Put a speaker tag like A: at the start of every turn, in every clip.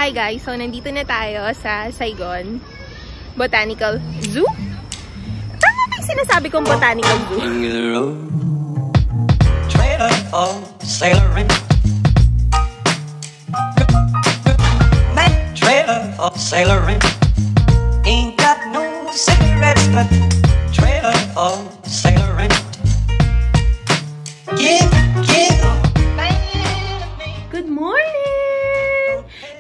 A: Hi guys! So, nandito na tayo sa Saigon Botanical Zoo. Tama ba yung sinasabi kong Botanical Zoo?
B: Trailer of sailoring. Trailer of sailoring. Ain't got no cigarettes, but trailer of sailoring.
A: Good morning!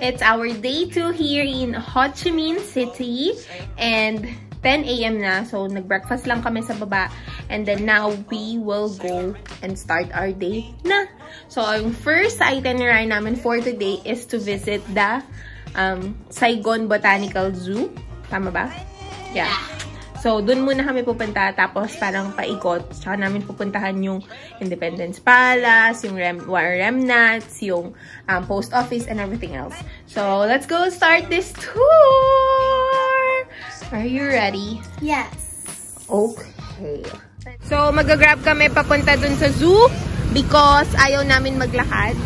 A: It's our day 2 here in Ho Chi Minh City and 10 a.m. na. So, nag-breakfast lang kami sa baba and then now we will go and start our day na. So, yung first itinerary namin for today is to visit the Saigon Botanical Zoo. Tama ba? Yeah. So, dun muna kami pupunta, tapos parang paikot. Tsaka namin pupuntahan yung Independence Palace, yung Remnants, yung post office, and everything else. So, let's go start this tour! Are you ready?
C: Yes.
A: Okay. So, mag-grab kami papunta dun sa zoo because ayaw namin maglakad.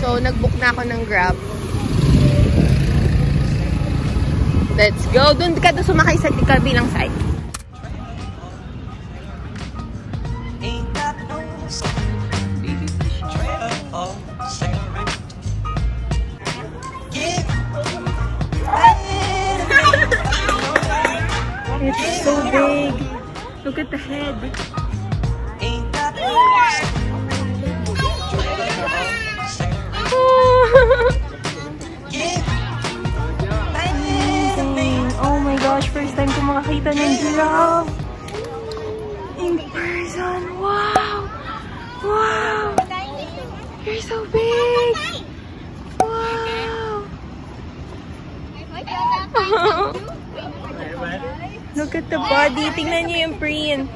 A: So, nag-book na ako ng Grab. Let's go. Doon ka doon sumakay sa kabilang side. It's so big. Look at the head. Oh my gosh, first time ko makakita ng giraffe. In person. Wow! Wow! You're so big! Wow! Look at the body. Tingnan niyo yung print.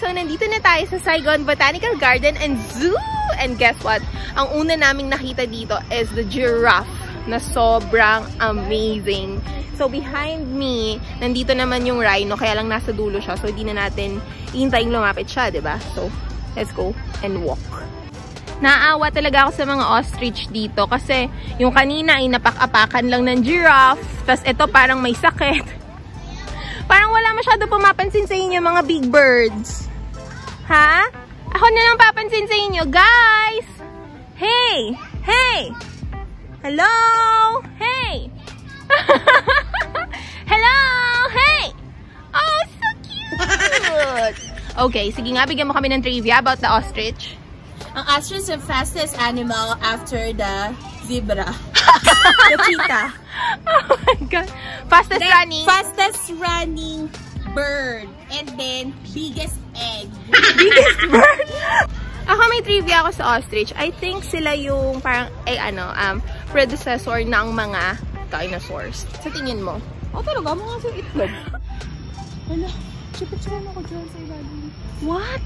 A: So, nandito na tayo sa Saigon Botanical Garden and Zoo. And guess what? Ang una naming nakita dito is the giraffe na sobrang amazing. So, behind me, nandito naman yung rhino. Kaya lang nasa dulo siya. So, hindi na natin hintayin lumapit siya, diba? So, let's go and walk. Naawa talaga ako sa mga ostrich dito. Kasi yung kanina ay napak-apakan lang ng giraffe. Tapos ito parang may sakit. Parang wala masyado pumapansin sa inyo mga big birds. Ha? Ako na lang papansin sa inyo, guys! Hey! Hey! Hello! Hey! Hello! Hey! Oh, so cute! Okay, sige nga, bigyan mo kami ng trivia about the ostrich.
C: Ang ostrich is the fastest animal after the zebra. The cheetah.
A: Oh my God. Fastest
C: running bird. And then, biggest egg.
A: Biggest bird? Ako may trivia ako sa ostrich. I think sila yung parang, predecessor ng mga dinosaurs. Sa tingin mo?
C: Oh, talaga? Mga sa itlog. Wala. Chipit-chipit ako dyan sa ilalim.
A: What?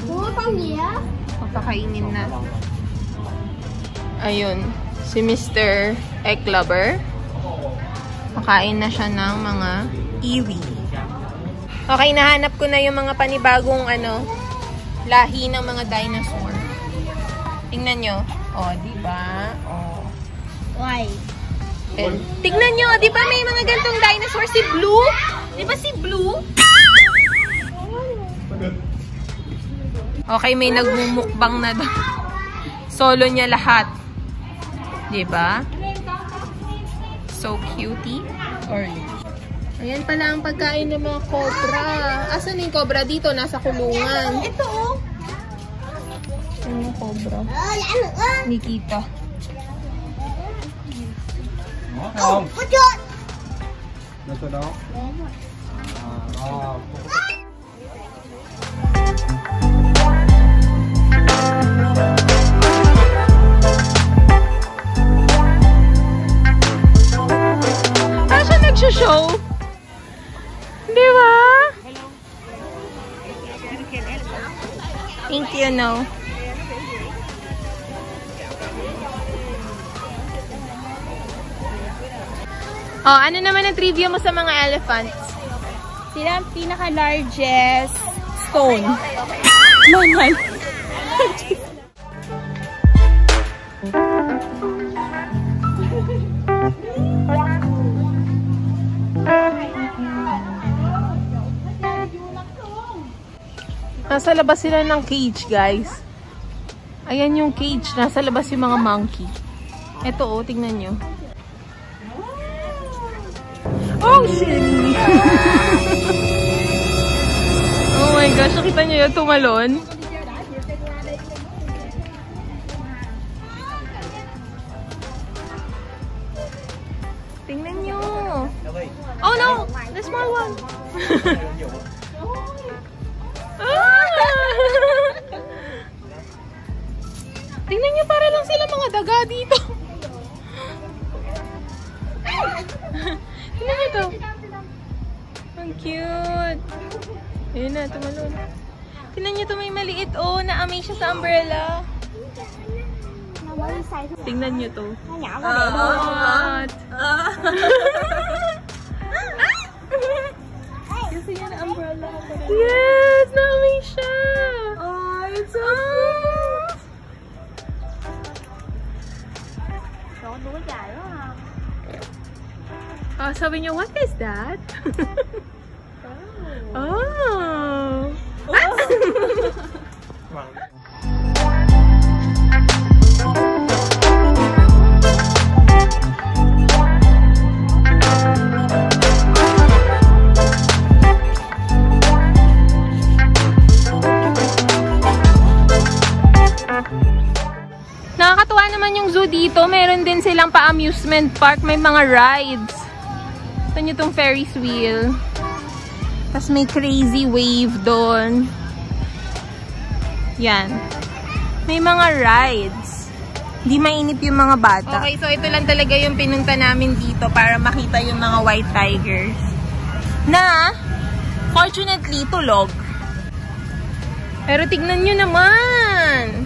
C: Mga pangya?
A: Papakainin na. Ayun. Si Mr. Egg Lover. Makain na siya ng mga iwi. Okay, nahanap ko na yung mga panibagong lahi ng mga dinosaur. Tingnan nyo. Oh, diba? Oh.
C: Why?
A: Tingnan nyo, diba may mga gantong dinosaur? Si Blue? Diba si Blue? Okay, may nagmumukbang na doon. Solo niya lahat. Diba? So cutie. Ayan pala ang pagkain ng mga cobra. Asan yung cobra dito? Nasa kulungan.
C: Ito oh.
A: Ayan yung cobra. Nikita.
D: Không. Nó từ đó.
A: Siya nagsho-show? Di ba? Thank you, no. Oh, ano naman ang trivia mo sa mga elephants?
C: Sila ang pinaka-largest stone.
A: Manay. Nasa labas sila ng cage, guys. Ayan yung cage. Nasa labas yung mga monkey. Ito, oh, tingnan nyo. Oh, shit! Oh my gosh, nakita nyo yun, tumalon? Tingnan nyo. Oh no! The small one! Tingnan nyo, para lang sila mga daga dito. Tingnan nyo to. Ang cute. Ayun na, tumalon. Tingnan nyo to, may maliit. Oh, na-amaze siya sa umbrella. Tingnan nyo to. What? Kasi yan ang umbrella. Yes! Na-amaze siya. Oh, it's so cute. Sabi niyo, what is that? Oh! Nakakatuwa naman yung zoo dito. Meron din silang pa-amusement park. May mga rides. Ito nyo itong Ferris wheel. Tapos may crazy wave doon. Yan. May mga rides. Hindi mainip yung mga bata. Okay, so ito lang talaga yung pinunta namin dito para makita yung mga white tigers. Na, fortunately, tulog. Pero tignan nyo naman.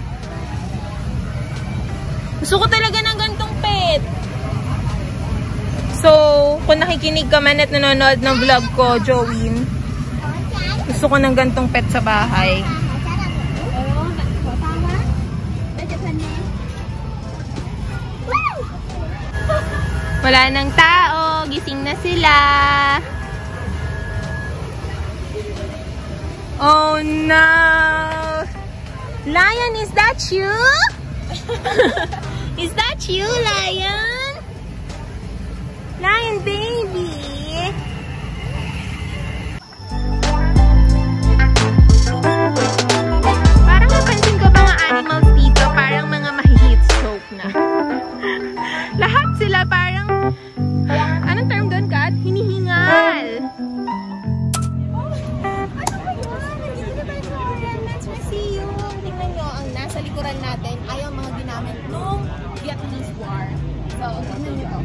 A: Gusto ko talaga ng gantong pet. So, kung nakikinig ka man at nanonood ng vlog ko, Joey, gusto ko ng gantong pet sa bahay. Wala nang tao. Gising na sila. Oh no! Lion, is that you? Is that you, Lion? Lion baby! Parang napansin ko mga animals dito, parang mga mahi-heat stroke na. Lahat sila parang, anong term doon, Kat? Hinihingal. Tingnan nyo, ang nasa likuran natin ay ang mga ginamit nung Vietnamese War. So, tingnan nyo to.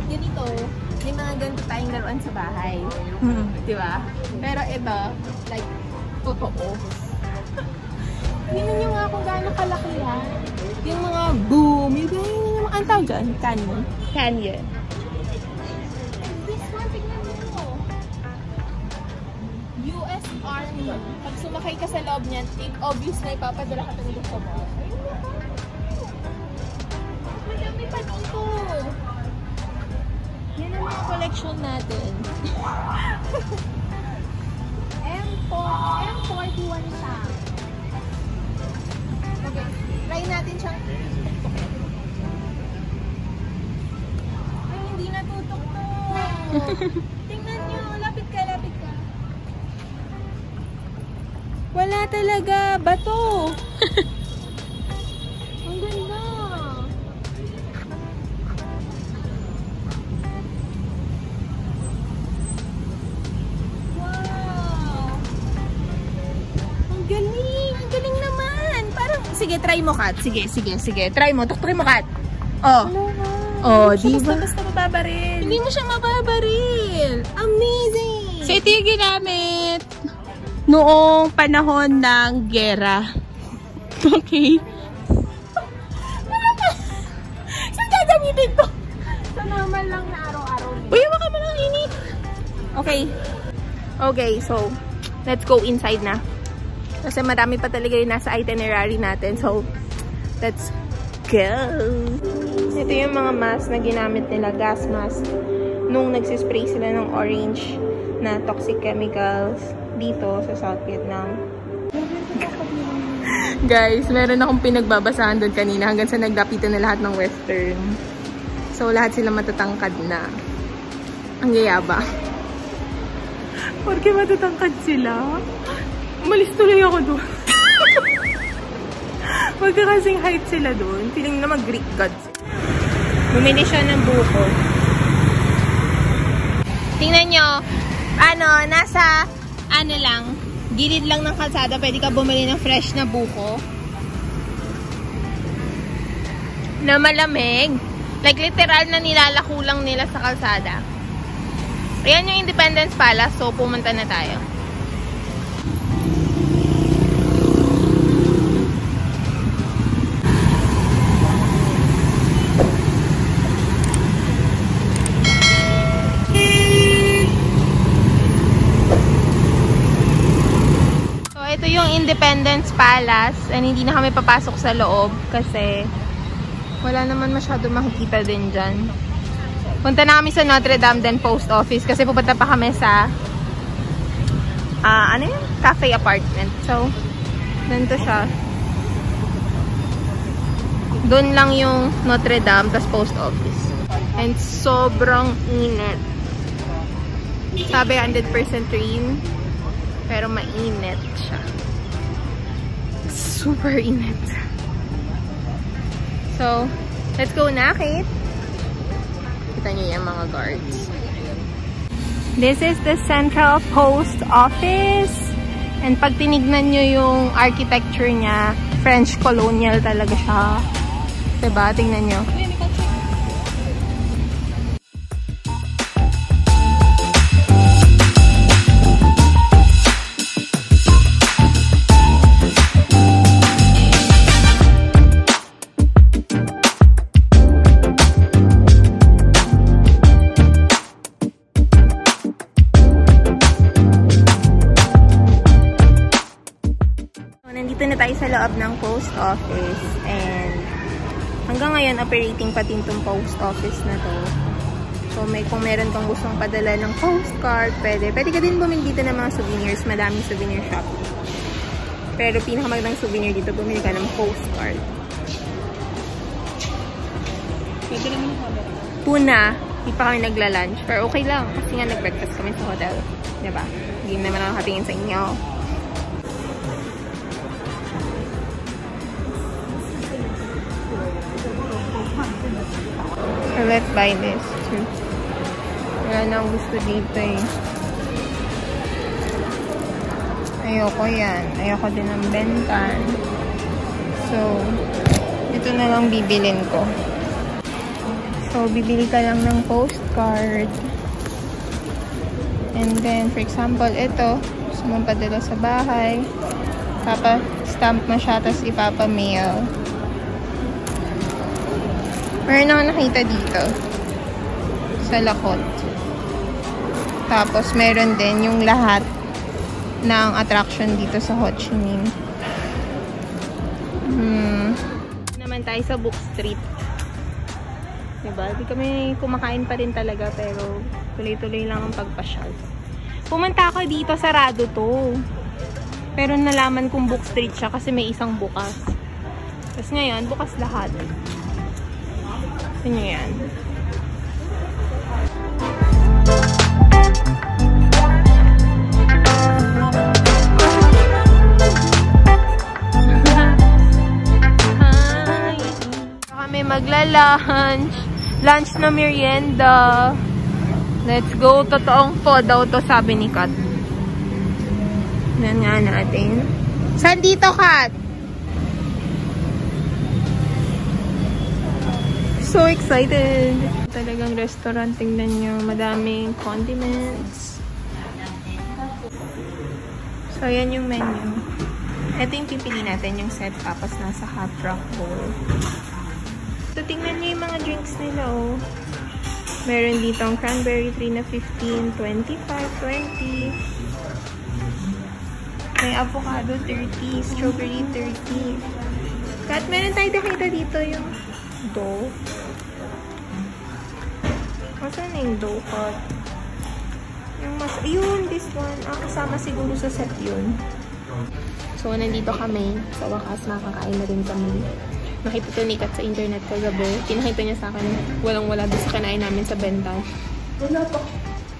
A: Ganito, may mga ganito tayong laruan sa bahay. Diba? Pero ito, like, totoo. Tingnan nyo nga kung gaano kalaki yan. Yung mga boom, yung mga antaw dyan, canyon. Canyon. This one, tingnan nyo. US Army. Pag sumakay ka sa loob niyan, obvious na ipapadala ka ng gusto mo. Madami pa dito. Yan ang mga collection natin. M41 tank. Okay. Try natin siyang... Ay, hindi natutok-tok. Tingnan nyo. Lapit ka, lapit ka. Wala talaga. Bato. Ang ganda. Wow. Ang galing. Ang galing naman. Parang, sige, try mo, Kat. Sige. Try mo. Try mo, Kat. Oh. Oh, diba? Basta mababaril. Hindi mo siya mababaril. Amazing.
C: So, ito yung ginamit noong panahon ng gera. Okay.
A: Saan gagamitin to? Sa normal lang na araw-araw.
C: Uy, baka mo lang init.
A: Okay, so, let's go inside na. Kasi marami pa talaga yung nasa itinerary natin. So, let's go! Ito yung mga mask na ginamit nila, gas mask, nung nagsispray sila ng orange na toxic chemicals dito sa South Vietnam. Guys, meron akong pinagbabasahan doon kanina hanggang sa naglapitan na lahat ng Western. So, lahat sila matatangkad na. Ang yayaba. Porque matatangkad sila. Umalis tuloy ako doon. Magkakasing height sila doon. Feeling na mag-Greek gods. Bumili siya ng buko. Tingnan nyo. Nasa, gilid lang ng kalsada. Pwede ka bumili ng fresh na buko. Na malamig. Like, literal na nilalako lang nila sa kalsada. Ayan yung Independence Palace. So, pumunta na tayo. Ito yung Independence Palace and hindi na kami papasok sa loob kasi wala naman masyado makikita din dyan. Punta na kami sa Notre Dame then Post Office kasi pupunta pa kami sa cafe apartment. So, ganito siya. Doon lang yung Notre Dame tas Post Office. And sobrang init. Sabi 100% rain. Pero mainit siya. Super init. So, let's go na, Kate. Kita niyo yung mga guards. This is the Central Post Office. And pag tinignan nyo yung architecture niya, French colonial talaga siya. Diba? Tingnan nyo. Sa loob ng post office and hanggang ngayon operating pa din tong post office na to. So kung meron kang gustong padala ng postcard, pwede ka din bumili dito ng mga souvenirs, madaming souvenir shop. Pero pinakamagandang souvenir dito, bumili ka ng postcard.
C: Pwede naman yung camera.
A: Tuna, hindi pa kami nagla-lunch, pero okay lang kasi nga nag-breakfast kami sa hotel, diba? Hindi naman ako nakatingin sa inyo. So, let's buy this too. Wala na gusto dito eh. Ayoko yan. Ayoko din ng bentan. So, ito na lang bibilin ko. So, bibili ka lang ng postcard. And then, for example, ito. Gusto mong padala sa bahay. Papa-stamp mo siya, tapos ipapa-mail. Meron ako nakita dito sa Lakot. Tapos meron din yung lahat ng attraction dito sa Ho Chi Minh. Naman tayo sa Book Street. Diba? Di kami kumakain pa rin talaga pero tuloy-tuloy lang ang pagpasyal. Pumunta ako dito, sarado to. Pero nalaman kong Book Street siya kasi may isang bukas. Tapos ngayon, bukas lahat. Tingnan yan. Kami magla-lunch. Lunch na merienda. Let's go. Totoong po daw to, sabi ni Kat. Yan nga natin. Saan dito, Kat? So excited! Talagang restaurant. Tingnan nyo. Madaming condiments. So, yan yung menu. Ito yung pipili natin, yung set tapos nasa hot rock bowl. So, tingnan nyo yung mga drinks nila, oh. Meron dito ang cranberry 3 na 15, 25, 20. May avocado 30, strawberry 30. Kat, meron tayo nakita dito yung dough. Saan na yung dough, Kat? Yun, this one. Kasama siguro sa set yun. So, nandito kami. Sa wakas, makakain na rin kami. Nakita ito ni Kat sa internet kagabi. Pinakita niya sa akin, walang-wala doon sa kinain namin sa Bentan. Wala pa.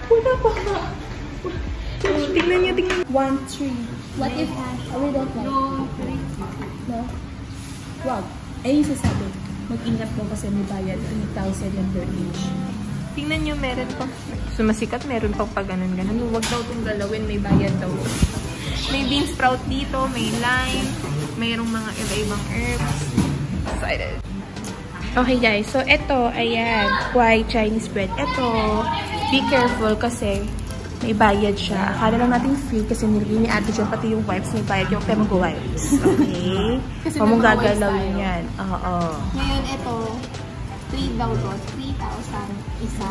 A: Wala pa. Tingnan niyo, tingnan.
C: 1, 3. What if we don't like? No? Wag. Ayun yung sasabi. Mag-ingat mo kasi may bayad. 3,000 yung per each.
A: Tingnan niyo, meron pa. Sumasikat, meron pang pa ganun-ganun. Huwag daw itong galawin, may bayad daw. May bean sprout dito, may lime, mayroong mga iba-ibang herbs. Excited. Okay guys, so ito, ayan, white Chinese bread. Ito, be careful kasi may bayad siya. Akala lang natin free kasi nilagay ni ate dyan, pati yung wipes, may bayad yung kaya mag-wipes. Okay? Huwag mong gagalawin yan. Oo.
C: Ngayon, ito, 3 daw to, 3,000 isa.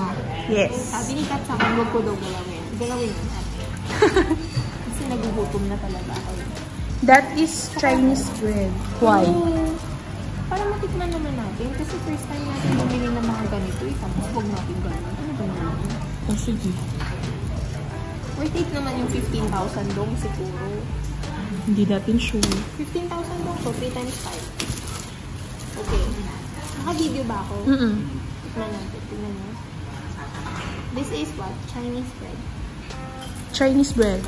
A: Yes.
C: Sabi ni Kat sa akin, huwag ko daw galawin. Galawin yun, ate. Kasi nagugutom na talaga ako.
A: That is Chinese bread. Why?
C: Para matikman naman natin. Kasi first time natin bumili ng mga ganito. Tapos huwag natin gano'n. Ano ba naman?
A: Oh, sige.
C: Worth it naman yung 15,000 dong siguro.
A: Hindi natin sure.
C: 15,000 dong. So, 3 times 5. Okay. Naka-video ba ako? Tikman natin. Tingnan nyo. This is what? Chinese bread.
A: Chinese bread.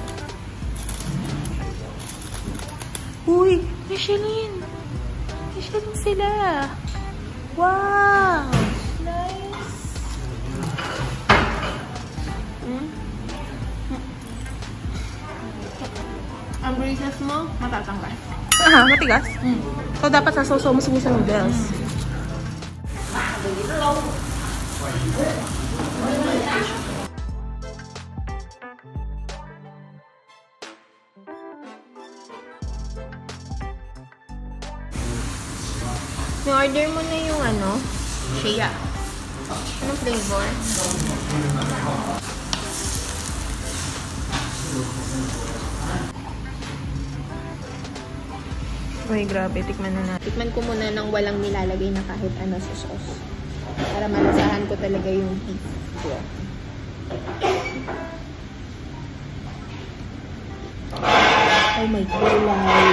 A: Uy! Michelin! Michelin sila! Wow!
C: Nice! Ang braces mo, matatanggal.
A: Aha, matigas? So, dapat sa sauce mo sa noodles. Ni-order mo na yung ano? Shea. Anong flavor? Uy, grabe. Tikman na natin. Tikman ko muna ng walang nilalagay na kahit ano sa sauce. Para malasahan ko talaga yung beef ko. Oh my gulay.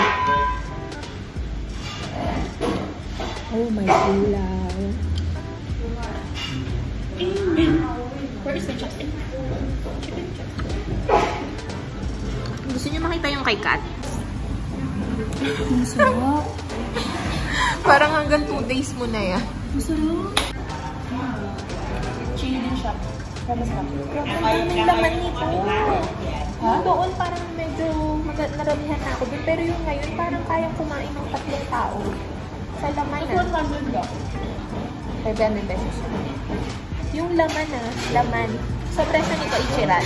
A: Oh my gulay.
C: Where is the chopstick?
A: Gusto niyo makita yung kay Kat?
C: Masarap.
A: Parang hanggang 2 days mo na yan.
C: Masarap. Chili din siya. Pero masarap.
A: May laman nito. Ha? Doon parang medyo naramihan na ako dun. Pero yung ngayon parang kayang kumain ng 3 tao. Sa laman na. 500 pesos. Yung laman na, laman. So, presyo nito Ichiran.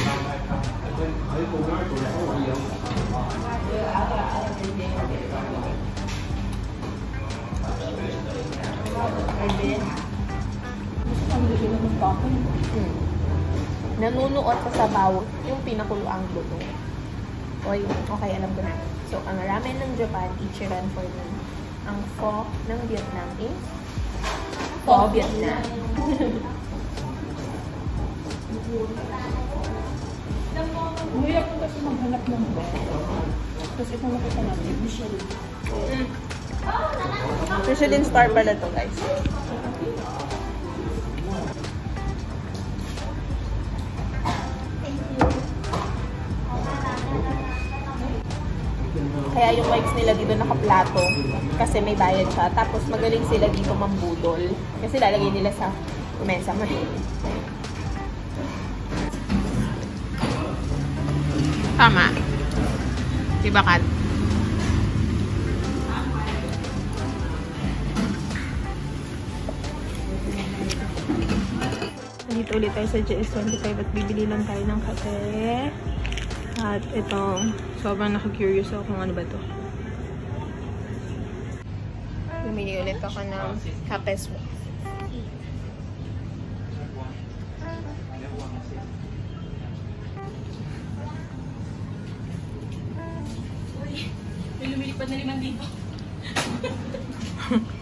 A: Nanunuot sa sabaw yung pinakuloang luto. Oy, okay, alam ko na. So, ang ramen ng Japan, Ichiran for me. Ang pho ng Vietnam is Pho Vietnam.
C: Umiyak ko kasi maghanap ng ba. Tapos ito nakita natin, Michelin.
A: Michelin star pala to, guys. Kaya yung wipes nila dito nakaplato kasi may bayad siya. Tapos magaling sila dito mambudol kasi lalagay nila sa mesa mo. Tama. Diba, Kat? Dito ulit tayo sa GS25 at bibili lang tayo ng kape. At ito, sobrang naka-curious ako kung ano ba to. Bumili ulit ako ng kape swap. May lumilipad na 5,000.